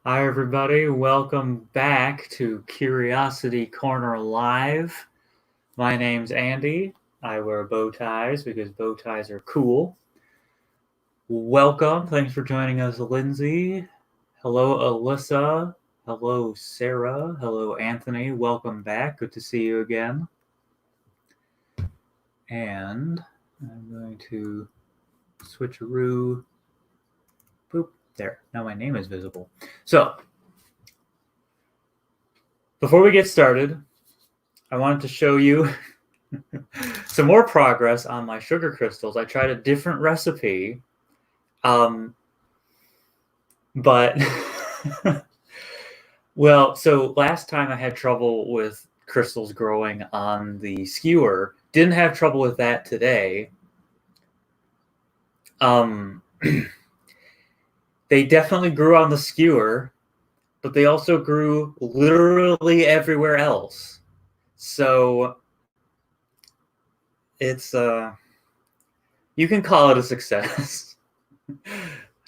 Hi, everybody. Welcome back to Curiosity Corner Live. My name's Andy. I wear bow ties because bow ties are cool. Welcome. Thanks for joining us, Lindsay. Hello, Alyssa. Hello, Sarah. Hello, Anthony. Welcome back. Good to see you again. And I'm going to switcheroo. Boop. There. Now my name is visible. So, before we get started, I wanted to show you some more progress on my sugar crystals. I tried a different recipe, but well, so last time I had trouble with crystals growing on the skewer. Didn't have trouble with that today. They definitely grew on the skewer, but they also grew literally everywhere else. So it's you can call it a success.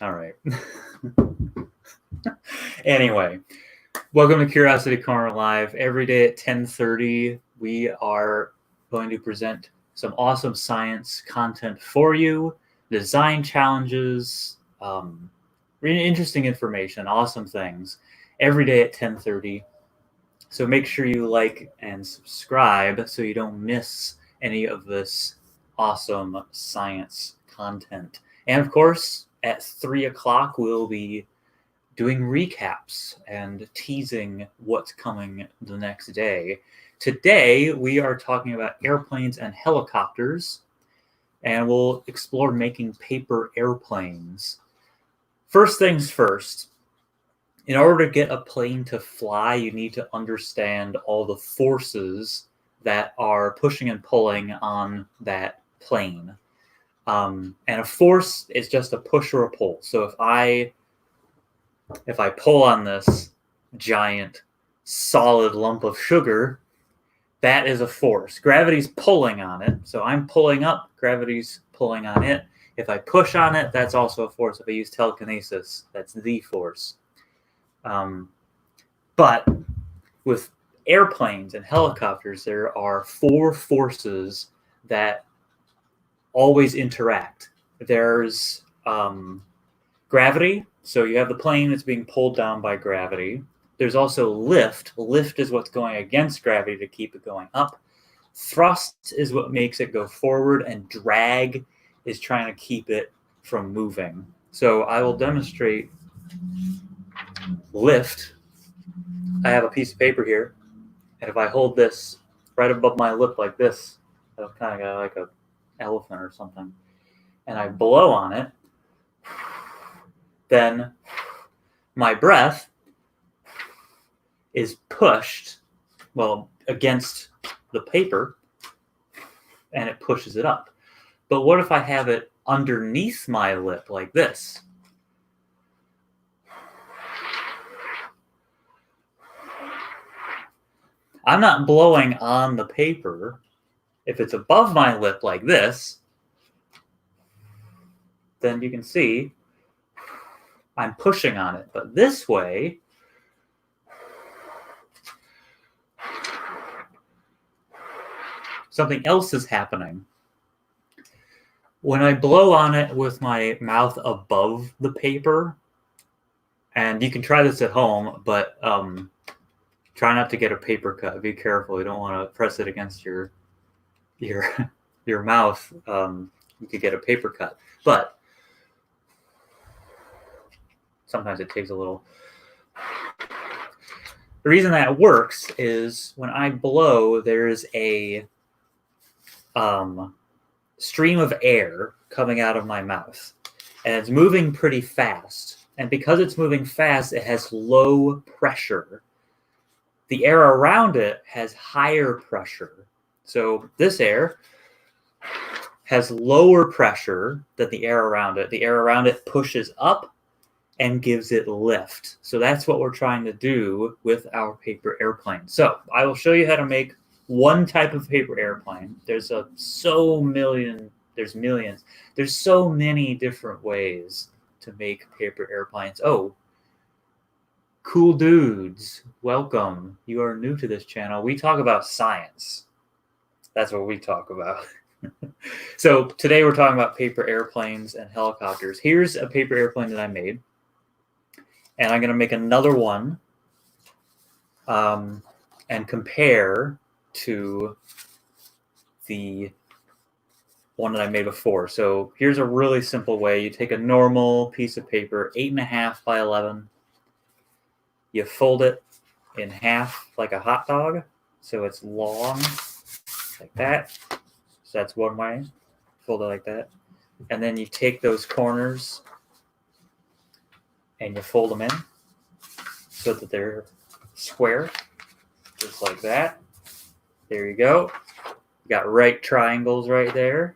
All right. Anyway, welcome to Curiosity Corner Live. Every day at 10:30, we are going to present some awesome science content for you, design challenges, really interesting information, awesome things, every day at 10:30. So make sure you like and subscribe so you don't miss any of this awesome science content. And of course, at 3 o'clock, we'll be doing recaps and teasing what's coming the next day. Today, we are talking about airplanes and helicopters, and we'll explore making paper airplanes. First things first, in order to get a plane to fly, you need to understand all the forces that are pushing and pulling on that plane. And a force is just a push or a pull. So if I pull on this giant solid lump of sugar, that is a force. Gravity's pulling on it. So I'm pulling up, gravity's pulling on it. If I push on it, that's also a force. If I use telekinesis, that's the force. But with airplanes and helicopters, there are four forces that always interact. There's gravity. So you have the plane that's being pulled down by gravity. There's also lift. Lift is what's going against gravity to keep it going up. Thrust is what makes it go forward, and drag is trying to keep it from moving. So I will demonstrate lift. I have a piece of paper here, and if I hold this right above my lip like this, I've kind of got like an elephant or something, and I blow on it, then my breath is pushed, against the paper, and it pushes it up. But what if I have it underneath my lip like this? I'm not blowing on the paper. If it's above my lip like this, then you can see I'm pushing on it. But this way, something else is happening. When I blow on it with my mouth above the paper, and you can try this at home, but try not to get a paper cut. Be careful. You don't want to press it against your mouth. You could get a paper cut. But sometimes it takes a little. The reason that works is when I blow, there's a stream of air coming out of my mouth, and it's moving pretty fast. And because it's moving fast, it has low pressure. The air around it has higher pressure. So this air has lower pressure than the air around it. The air around it pushes up and gives it lift. So that's what we're trying to do with our paper airplane. So I will show you how to make one type of paper airplane. There's millions. There's so many different ways to make paper airplanes. Oh, Cool dudes, welcome. You are new to this channel. We talk about science. That's what we talk about. So today we're talking about paper airplanes and helicopters. Here's a paper airplane that I made. And I'm going to make another one and compare to the one that I made before. So here's a really simple way. You take a normal piece of paper, 8.5 by 11. You fold it in half like a hot dog, so it's long, like that. So that's one way. Fold it like that. And then you take those corners and you fold them in so that they're square, just like that. There you go. You got right triangles right there.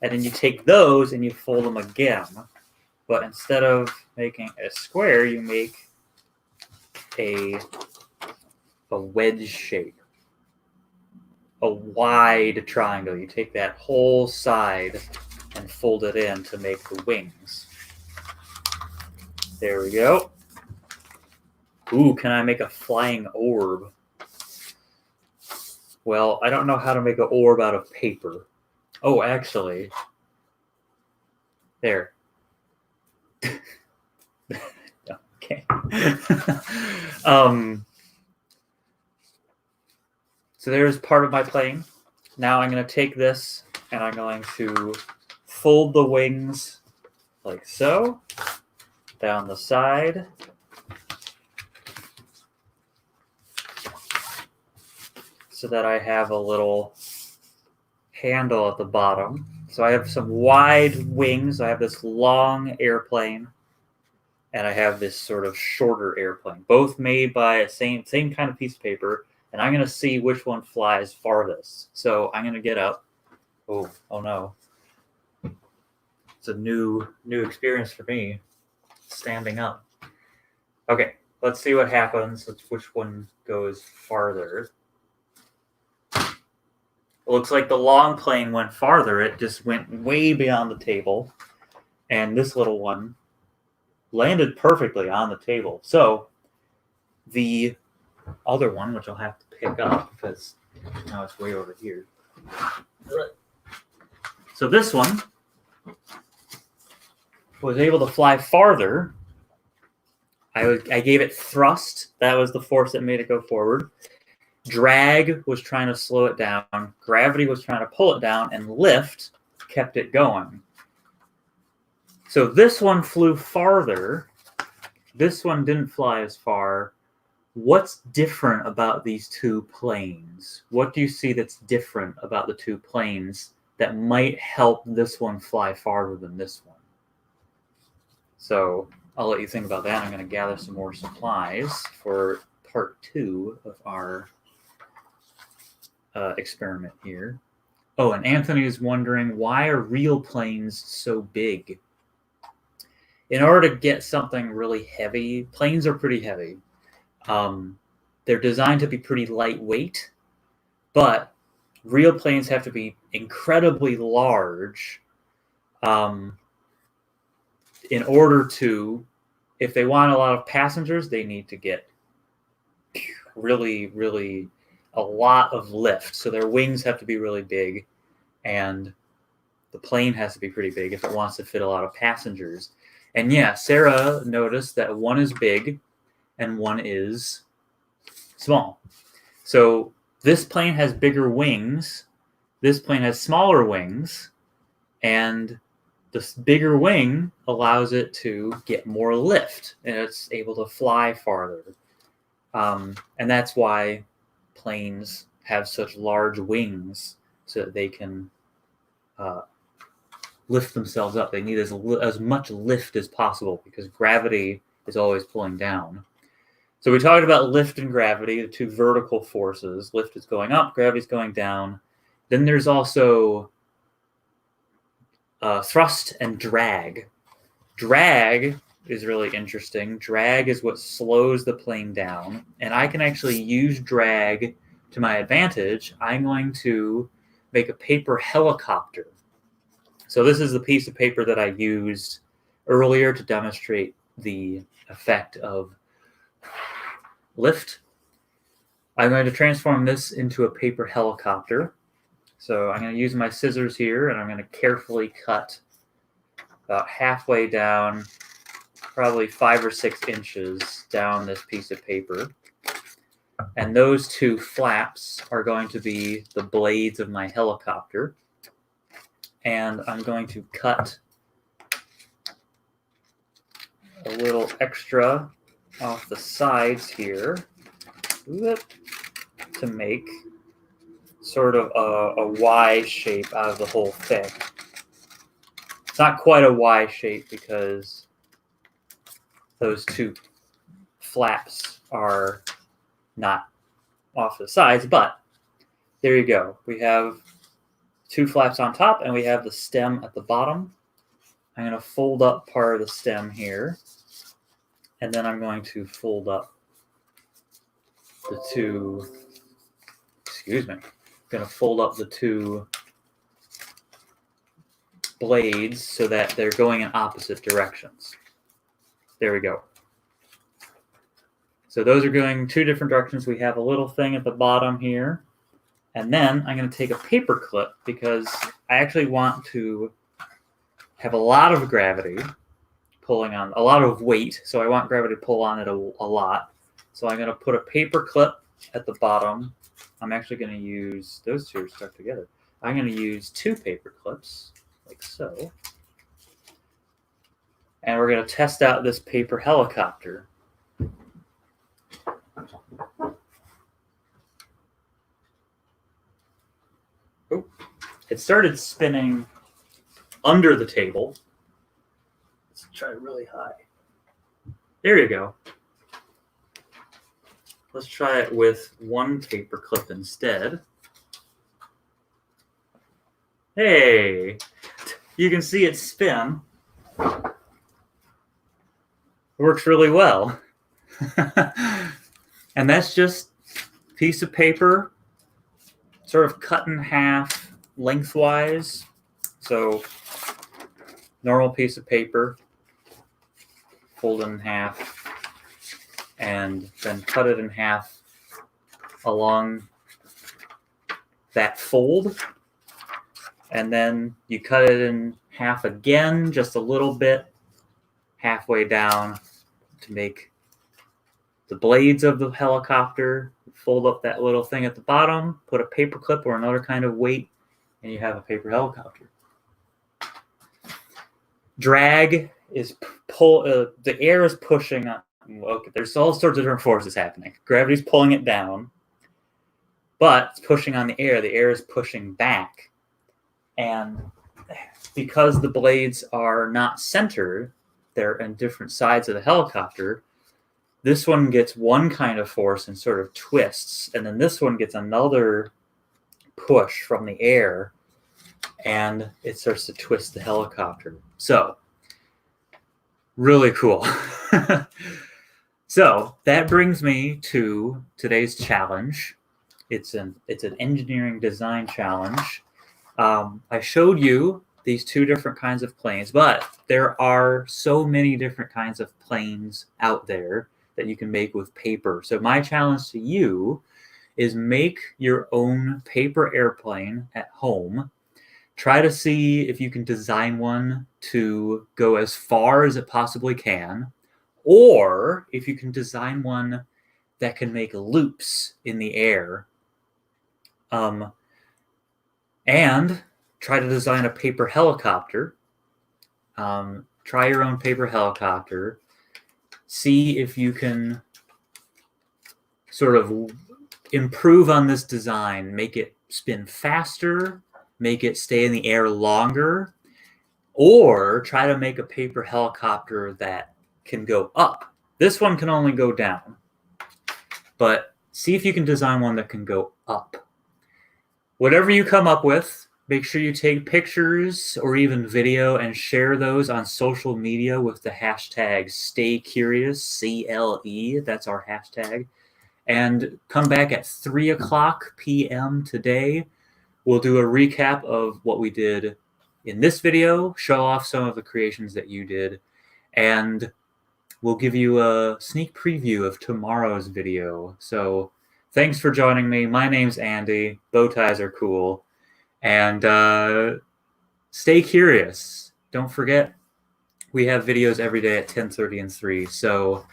And then you take those and you fold them again. But instead of making a square, you make a wedge shape, a wide triangle. You take that whole side and fold it in to make the wings. There we go. Ooh, can I make a flying orb? Well, I don't know how to make an orb out of paper. Oh, actually, there. Okay. So there's part of my plane. Now I'm going to take this and I'm going to fold the wings like so, down the side. So that I have a little handle at the bottom. So I have some wide wings. I have this long airplane. And I have this sort of shorter airplane, both made by a same kind of piece of paper. And I'm going to see which one flies farthest. So I'm going to get up. Oh no. It's a new experience for me, standing up. Okay, let's see what happens. Which one goes farther. It looks like the long plane went farther. It just went way beyond the table. And this little one landed perfectly on the table. So the other one, which I'll have to pick up because now it's way over here. So this one was able to fly farther. I gave it thrust. That was the force that made it go forward. Drag was trying to slow it down. Gravity was trying to pull it down, and lift kept it going. So this one flew farther. This one didn't fly as far. What's different about these two planes? What do you see that's different about the two planes that might help this one fly farther than this one? So I'll let you think about that. I'm going to gather some more supplies for part 2 of our experiment here. Oh, and Anthony is wondering, why are real planes so big? In order to get something really heavy, planes are pretty heavy. They're designed to be pretty lightweight, but real planes have to be incredibly large in order to, if they want a lot of passengers, they need to get really a lot of lift. So their wings have to be really big, and the plane has to be pretty big if it wants to fit a lot of passengers. And yeah, Sarah noticed that one is big and one is small. So this plane has bigger wings. This plane has smaller wings. And this bigger wing allows it to get more lift, and it's able to fly farther. And that's why planes have such large wings, so that they can lift themselves up. They need as much lift as possible because gravity is always pulling down. So we talked about lift and gravity, the two vertical forces. Lift is going up, gravity is going down. Then there's also thrust and drag. Drag is really interesting. Drag is what slows the plane down, and I can actually use drag to my advantage. I'm going to make a paper helicopter. So this is the piece of paper that I used earlier to demonstrate the effect of lift. I'm going to transform this into a paper helicopter. So I'm going to use my scissors here, and I'm going to carefully cut about halfway down, probably 5 or 6 inches down this piece of paper. And those two flaps are going to be the blades of my helicopter. And I'm going to cut a little extra off the sides here to make sort of a Y shape out of the whole thing. It's not quite a Y shape because those two flaps are not off the sides, but there you go. We have 2 flaps on top, and we have the stem at the bottom. I'm going to fold up part of the stem here, and then I'm going to fold up the 2, I'm going to fold up the 2 blades so that they're going in opposite directions. There we go. So those are going 2 different directions. We have a little thing at the bottom here. And then I'm going to take a paper clip because I actually want to have a lot of gravity pulling on, a lot of weight. So I want gravity to pull on it a lot. So I'm going to put a paper clip at the bottom. I'm actually going to use, those 2 are stuck together. I'm going to use 2 paper clips like so. And we're going to test out this paper helicopter. Oh, it started spinning under the table. Let's try really high. There you go. Let's try it with 1 paper clip instead. Hey, you can see it spin. It works really well. And that's just a piece of paper sort of cut in half lengthwise. So normal piece of paper, fold it in half, and then cut it in half along that fold. And then you cut it in half again, just a little bit, halfway down to make the blades of the helicopter. Fold up that little thing at the bottom, put a paper clip or another kind of weight, and you have a paper helicopter. Drag is the air is pushing on. Okay, there's all sorts of different forces happening. Gravity's pulling it down, but it's pushing on the air. The air is pushing back. And because the blades are not centered, they're in different sides of the helicopter, this one gets one kind of force and sort of twists, and then this one gets another push from the air, and it starts to twist the helicopter. So, really cool. So, that brings me to today's challenge. It's an engineering design challenge. I showed you these 2 different kinds of planes, but there are so many different kinds of planes out there that you can make with paper. So my challenge to you is make your own paper airplane at home. Try to see if you can design one to go as far as it possibly can, or if you can design one that can make loops in the air. And try to design a paper helicopter. Try your own paper helicopter. See if you can sort of improve on this design, make it spin faster, make it stay in the air longer, or try to make a paper helicopter that can go up. This one can only go down, but see if you can design one that can go up. Whatever you come up with, make sure you take pictures or even video and share those on social media with the hashtag StayCurious, CLE. That's our hashtag. And come back at 3:00 p.m. today. We'll do a recap of what we did in this video, show off some of the creations that you did, and we'll give you a sneak preview of tomorrow's video. So thanks for joining me. My name's Andy. Bow ties are cool. And stay curious. Don't forget, we have videos every day at 10:30 and 3. So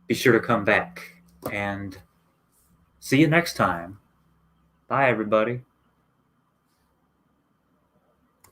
be sure to come back. And see you next time. Bye, everybody.